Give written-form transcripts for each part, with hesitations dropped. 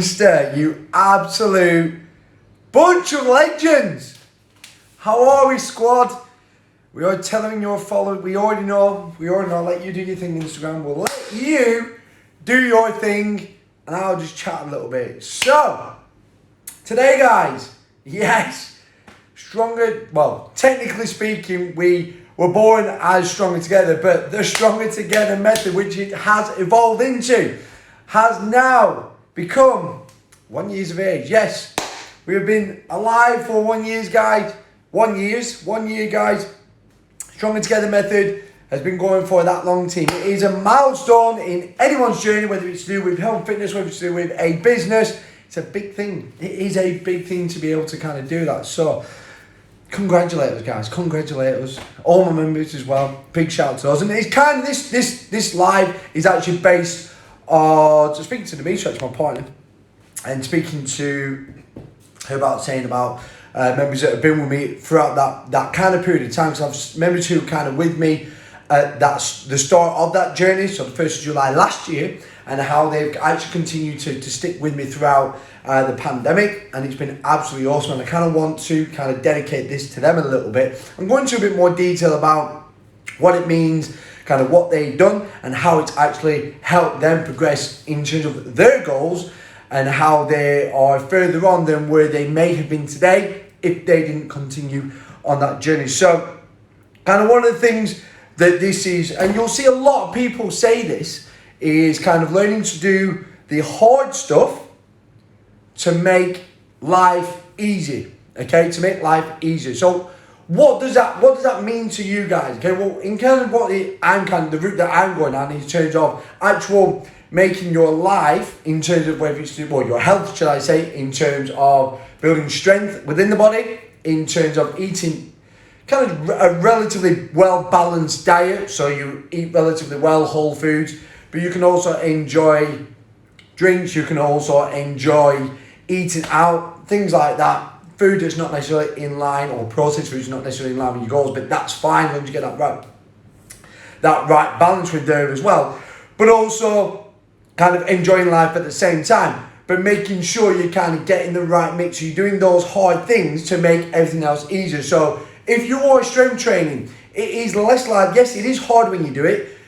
You absolute bunch of legends. How are we, squad? We are telling your followers, we already know, let you do your thing on Instagram. We'll let you do your thing and I'll just chat a little bit. So, today guys, yes, technically speaking, we were born as Stronger Together, but the Stronger Together method, which it has evolved into, has now become 1 year of age. Yes, we have been alive for 1 year, guys. 1 year, guys. Stronger Together method has been going for that long team. It is a milestone in anyone's journey, whether it's to do with health and fitness, whether it's to do with a business. It's a big thing. It is a big thing to be able to kind of do that. So, congratulate us, guys. Congratulate us. All my members as well. Big shout out to us. And it's kind of this live is actually based on speaking to Demetra, my partner, and speaking to her about members that have been with me throughout that kind of period of time. So I've members who are kind of with me at the start of that journey, so the 1st of July last year, and how they've actually continued to stick with me throughout the pandemic, and it's been absolutely awesome. And I kind of want to kind of dedicate this to them a little bit. I'm going into a bit more detail about what it means, kind of what they've done, and how it's actually helped them progress in terms of their goals, and how they are further on than where they may have been today if they didn't continue on that journey. So, kind of one of the things that this is, and you'll see a lot of people say this, is kind of learning to do the hard stuff to make life easy. Okay, to make life easier. So, what does that mean to you guys? Okay, well, in kind of the route that I'm going down in terms of actual making your life, in terms of whether it's your health, should I say, in terms of building strength within the body, in terms of eating kind of a relatively well-balanced diet, so you eat relatively well, whole foods, but you can also enjoy drinks, you can also enjoy eating out, things like that. Food that's not necessarily in line, or processed food is not necessarily in line with your goals, but that's fine as long as you get that right balance with there as well. But also kind of enjoying life at the same time, but making sure you're kind of getting the right mix. So you're doing those hard things to make everything else easier. So if you are strength training, it is less like, yes, it is hard when you do it.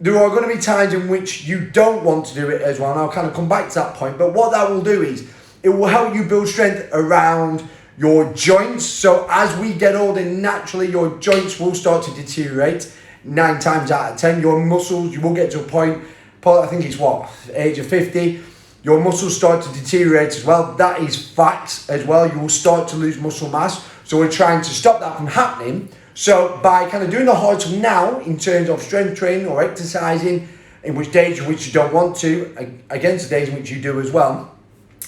There are going to be times in which you don't want to do it as well, and I'll kind of come back to that point. But what that will do is, it will help you build strength around your joints. So as we get older, naturally your joints will start to deteriorate. 9 times out of 10, your muscles, you will get to a point, I think it's age of 50, your muscles start to deteriorate as well. That is facts as well. You will start to lose muscle mass. So we're trying to stop that from happening. So by kind of doing the hard stuff now, in terms of strength training or exercising, in which days in which you don't want to, against the days in which you do as well,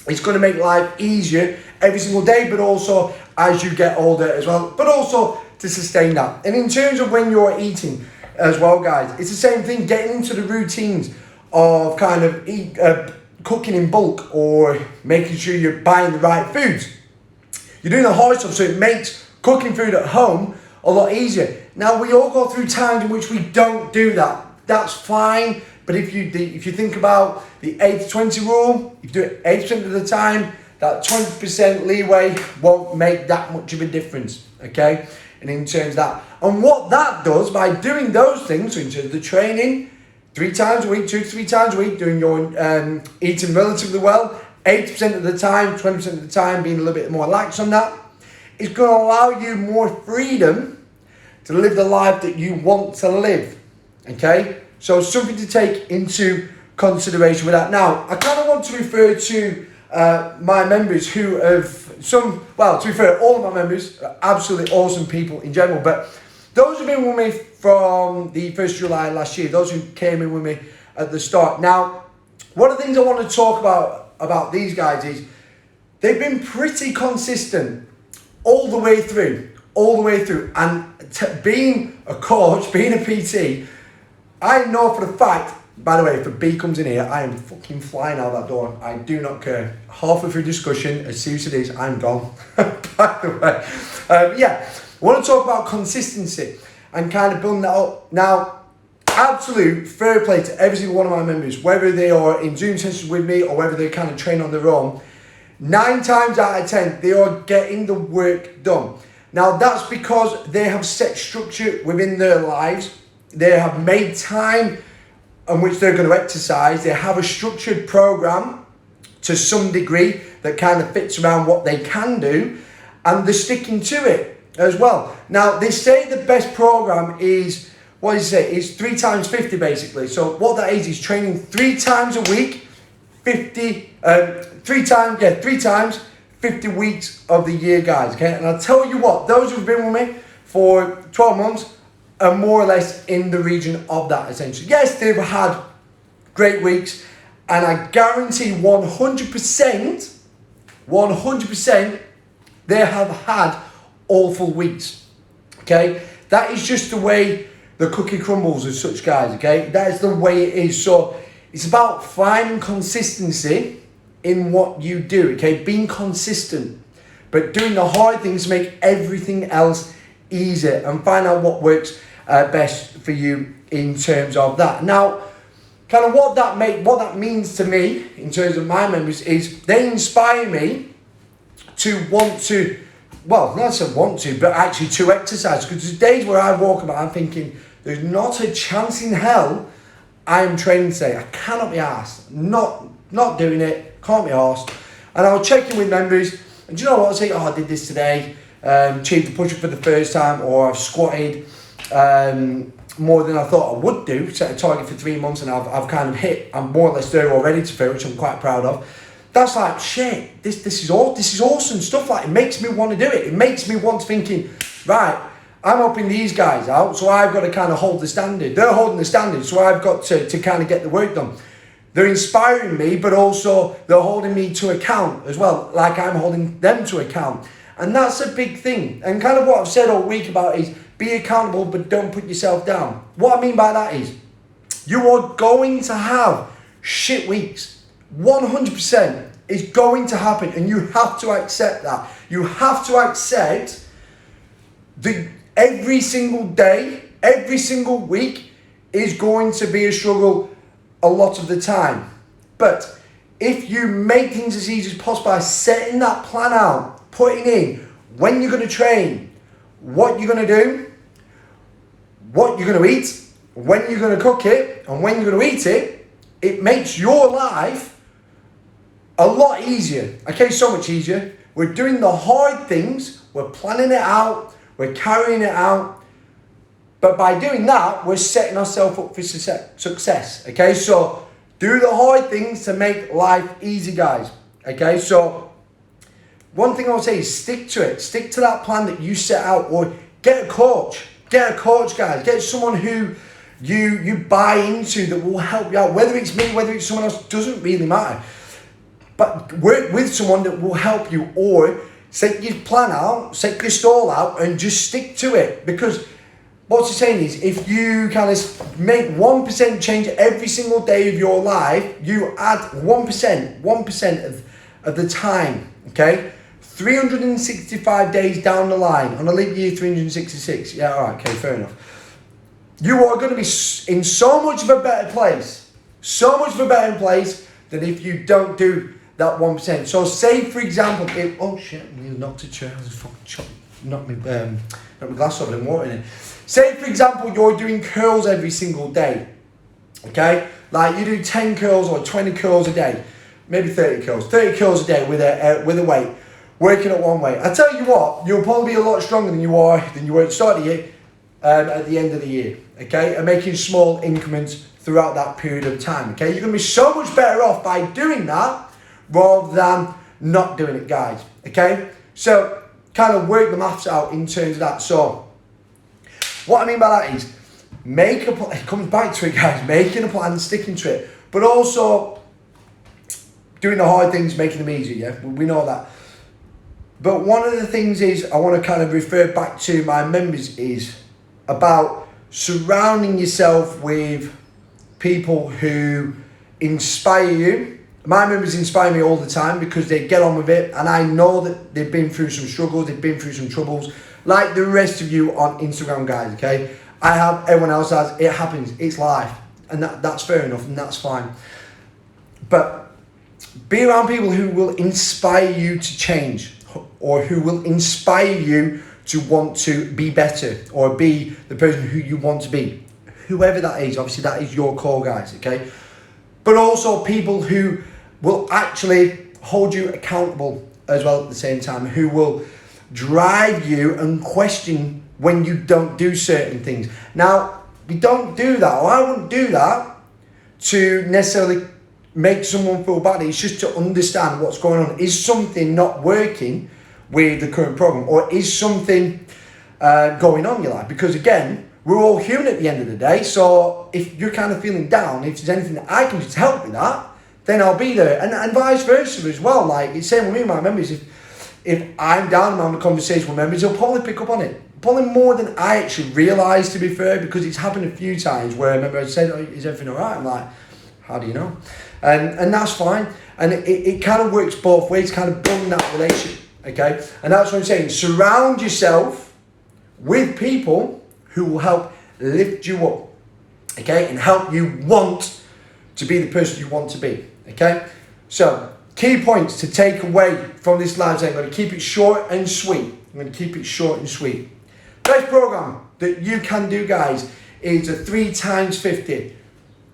it's going to make life easier every single day, but also as you get older as well, but also to sustain that. And in terms of when you're eating as well, guys, it's the same thing, getting into the routines of kind of cooking in bulk, or making sure you're buying the right foods. You're doing the hard stuff, so it makes cooking food at home a lot easier. Now, we all go through times in which we don't do that. That's fine. But if you think about the 80-20 rule, if you do it 80% of the time, that 20% leeway won't make that much of a difference, okay? And in terms of that, and what that does by doing those things, so in terms of the training, 3 times a week, 2 to 3 times a week, doing your eating relatively well, 80% of the time, 20% of the time, being a little bit more lax on that, it's going to allow you more freedom to live the life that you want to live, okay? So something to take into consideration with that. Now, I kind of want to refer to my members who have to be fair, all of my members are absolutely awesome people in general, but those who've been with me from the 1st of July last year, those who came in with me at the start. Now, one of the things I want to talk about these guys is they've been pretty consistent all the way through. And being a coach, being a PT, I know for the fact, by the way, if a bee comes in here, I am fucking flying out that door. I do not care. Halfway through discussion, as serious as it is, I'm gone. By the way. I want to talk about consistency and kind of building that up. Now, absolute fair play to every single one of my members, whether they are in Zoom sessions with me or whether they kind of train on their own. 9 times out of 10, they are getting the work done. Now, that's because they have set structure within their lives. They have made time on which they're going to exercise. They have a structured program to some degree that kind of fits around what they can do, and they're sticking to it as well. Now, they say the best program is, what does it say? It's 3 times 50 basically. So what that is training 3 times a week, 3 times 50 weeks of the year, guys, okay? And I'll tell you what, those who've been with me for 12 months are more or less in the region of that, essentially. Yes, they've had great weeks, and I guarantee 100%, they have had awful weeks, okay? That is just the way the cookie crumbles as such, guys, okay? That is the way it is. So it's about finding consistency in what you do, okay? Being consistent, but doing the hard things to make everything else easier, and find out what works best for you in terms of that. Now, kind of what that means to me in terms of my members is they inspire me to want to, well, not to want to, but actually to exercise. Because there's days where I walk about, I'm thinking, there's not a chance in hell I am training today. I cannot be arsed. Not doing it. Can't be arsed. And I'll check in with members, and do you know what? I'll say, oh, I did this today. Achieved the push-up for the first time, or I've squatted more than I thought I would do. Set a target for 3 months, and I've kind of hit. I'm more or less there already, to fair, which I'm quite proud of. That's like, shit, this is awesome stuff. Like, it makes me want to do it. It makes me want to thinking, right, I'm helping these guys out, so I've got to kind of hold the standard. They're holding the standard, so I've got to kind of get the work done. They're inspiring me, but also they're holding me to account as well, like I'm holding them to account. And that's a big thing. And kind of what I've said all week about is be accountable, but don't put yourself down. What I mean by that is you are going to have shit weeks. 100% is going to happen, and you have to accept that. You have to accept every single day, every single week is going to be a struggle a lot of the time. But if you make things as easy as possible by setting that plan out, putting in when you're going to train, what you're going to do, what you're going to eat, when you're going to cook it, and when you're going to eat it, it makes your life a lot easier. Okay, so much easier. We're doing the hard things, we're planning it out, we're carrying it out. But by doing that, we're setting ourselves up for success. Okay, so do the hard things to make life easy, guys. Okay, so one thing I would say is stick to it. Stick to that plan that you set out, or get a coach. Get a coach, guys. Get someone who you buy into that will help you out. Whether it's me, whether it's someone else, doesn't really matter. But work with someone that will help you, or set your plan out, set your stall out, and just stick to it. Because what you're saying is, if you kind of make 1% change every single day of your life, you add 1% of the time, okay? 365 days down the line, on a leap year 366, yeah, all right, okay, fair enough. You are going to be in so much of a better place than if you don't do that 1%. So say, for example, oh shit, I knocked a chair, I just fucking knocked my glass over and water in it. Say, for example, you're doing curls every single day, okay? Like you do 10 curls or 20 curls a day, maybe 30 curls a day with a weight, working at one weight. I tell you what, you'll probably be a lot stronger than you were at the start of the year, at the end of the year, okay? And making small increments throughout that period of time, okay? You're going to be so much better off by doing that rather than not doing it, guys, okay? So kind of work the maths out in terms of that. So what I mean by that is make a plan. It comes back to it, guys. Making a plan, sticking to it, but also doing the hard things, making them easier. Yeah, we know that. But one of the things is I want to kind of refer back to my members is about surrounding yourself with people who inspire you. My members inspire me all the time because they get on with it, and I know that they've been through some struggles, they've been through some troubles, like the rest of you on Instagram, guys, okay? I have, everyone else has. It happens. It's life. And that's fair enough, and that's fine. But be around people who will inspire you to change, or who will inspire you to want to be better, or be the person who you want to be. Whoever that is, obviously that is your call, guys, okay? But also people who will actually hold you accountable as well at the same time, who will drive you and question when you don't do certain things. Now, we don't do that, or I wouldn't do that to necessarily make someone feel bad. It's just to understand what's going on. Is something not working with the current program, or is something going on in your life? Because again, we're all human at the end of the day. So if you're kind of feeling down, if there's anything that I can do to help with that, then I'll be there. And vice versa as well. Like, it's same with me and my members. If I'm down and I'm having a conversation with members, they'll probably pick up on it. Probably more than I actually realise, to be fair, because it's happened a few times where a member has said, "Oh, is everything all right?" I'm like, how do you know? And that's fine. And it kind of works both ways, kind of building that relationship, okay? And that's what I'm saying. Surround yourself with people who will help lift you up, okay? And help you want to be the person you want to be, okay? So, key points to take away from this live session. I'm going to keep it short and sweet. Best program that you can do, guys, is a 3x50.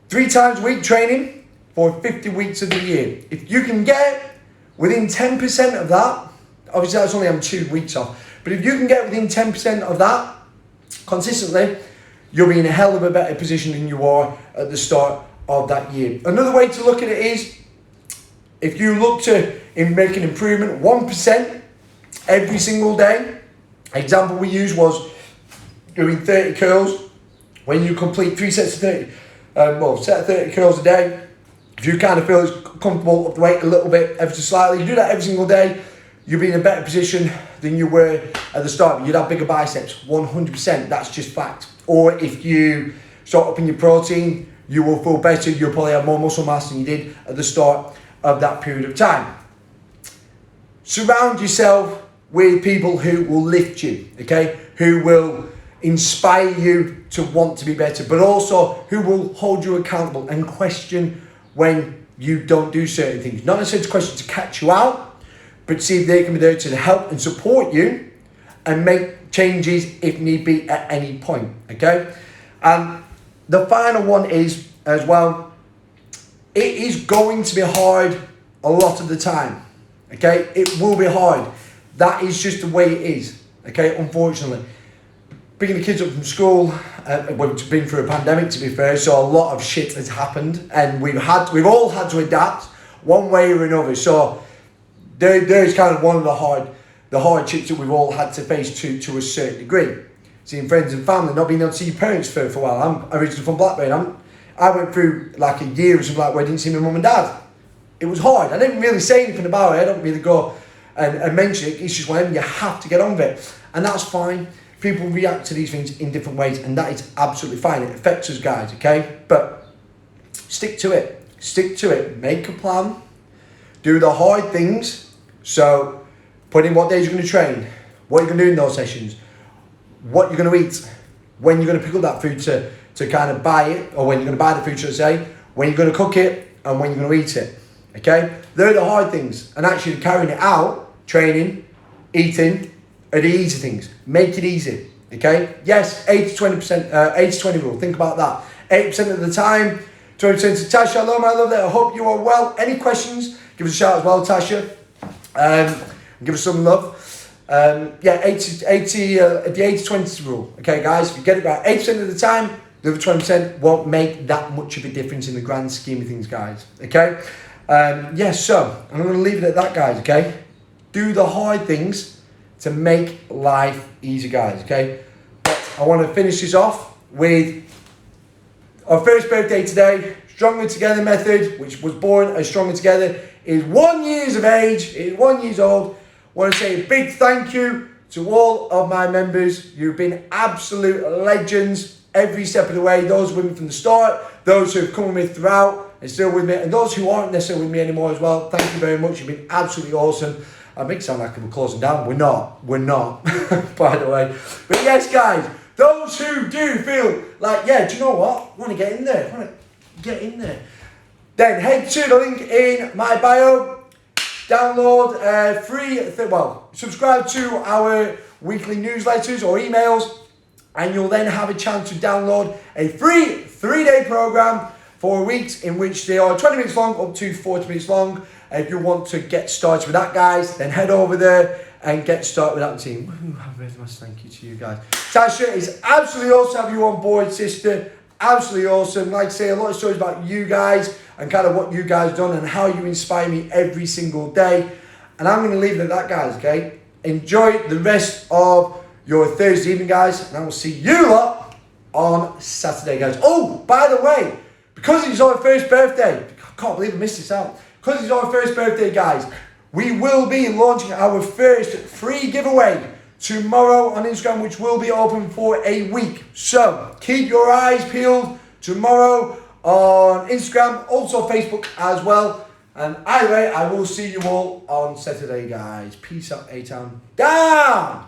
3 times a week training for 50 weeks of the year. If you can get within 10% of that, obviously that's only on 2 weeks off, but if you can get within 10% of that consistently, you'll be in a hell of a better position than you are at the start of that year. Another way to look at it is, if you look to make an improvement 1% every single day, example we used was doing 30 curls. When you complete 3 sets of 30, set of 30 curls a day, if you kind of feel it's comfortable, up the weight a little bit, ever so slightly, you do that every single day, you'll be in a better position than you were at the start. You'd have bigger biceps, 100%, that's just fact. Or if you start upping your protein, you will feel better, you'll probably have more muscle mass than you did at the start of that period of time. Surround yourself with people who will lift you, okay? Who will inspire you to want to be better, but also who will hold you accountable and question when you don't do certain things. Not necessarily to question to catch you out, but see if they can be there to help and support you and make changes if need be at any point, okay? And the final one is, as well, it is going to be hard a lot of the time, okay? It will be hard. That is just the way it is, okay, unfortunately. Picking the kids up from school, we've been through a pandemic, to be fair, so a lot of shit has happened, and we've all had to adapt one way or another. So there's kind of one of the hardships that we've all had to face to a certain degree. Seeing friends and family, not being able to see your parents for a while. I'm originally from Blackburn. I went through like a year or something like where I didn't see my mum and dad. It was hard. I didn't really say anything about it. I don't really go and mention it. It's just whenever you have to get on with it, and that's fine. People react to these things in different ways, and that is absolutely fine. It affects us, guys, okay? But stick to it. Stick to it. Make a plan. Do the hard things. So put in what days you're going to train, what you're going to do in those sessions, what you're going to eat, when you're going to pick up that food to kind of buy it, or when you're going to buy the food, should I say, when you're going to cook it, and when you're going to eat it, okay? They're the hard things. And actually carrying it out, training, eating, are the easy things. Make it easy, okay? Yes, 80-20%, 80-20 rule. Think about that. 80% of the time, 20% to Tasha. Hello, my love there. I hope you are well. Any questions? Give us a shout as well, Tasha. Give us some love. Yeah, 80, the 80-20 rule. Okay, guys, if you get it right 80% of the time, the other 20% won't make that much of a difference in the grand scheme of things, guys. Okay? Yeah, so I'm going to leave it at that, guys, okay? Do the hard things to make life easy, guys, okay? But I want to finish this off with our first birthday today, Stronger Together method, which was born as Stronger Together, is 1 year of age, is 1 year old. I want to say a big thank you to all of my members. You've been absolute legends every step of the way. Those with me from the start, those who have come with me throughout and still with me, and those who aren't necessarily with me anymore as well. Thank you very much. You've been absolutely awesome. I make it sound like we're closing down. We're not, by the way. But yes, guys, those who do feel like, yeah, do you know what? I want to get in there. Then head to the link in my bio. Download subscribe to our weekly newsletters or emails, and you'll then have a chance to download a free 3-day program 4 weeks in which they are 20 minutes long up to 40 minutes long. If you want to get started with that, guys, then head over there and get started with that team. Have a very much thank you to you guys. Tasha, it's absolutely awesome to have you on board, sister. Absolutely awesome. Like I say, a lot of stories about you guys and kind of what you guys done and how you inspire me every single day. And I'm going to leave it at that, guys, okay? Enjoy the rest of your Thursday evening, guys, and I will see you lot on Saturday, guys. Oh, by the way, because it's our first birthday, I can't believe I missed this out. Because it's our first birthday, guys, we will be launching our first free giveaway tomorrow on Instagram, which will be open for a week. So keep your eyes peeled tomorrow on Instagram, also Facebook as well. And either way, I will see you all on Saturday, guys. Peace out, A-Town. Down!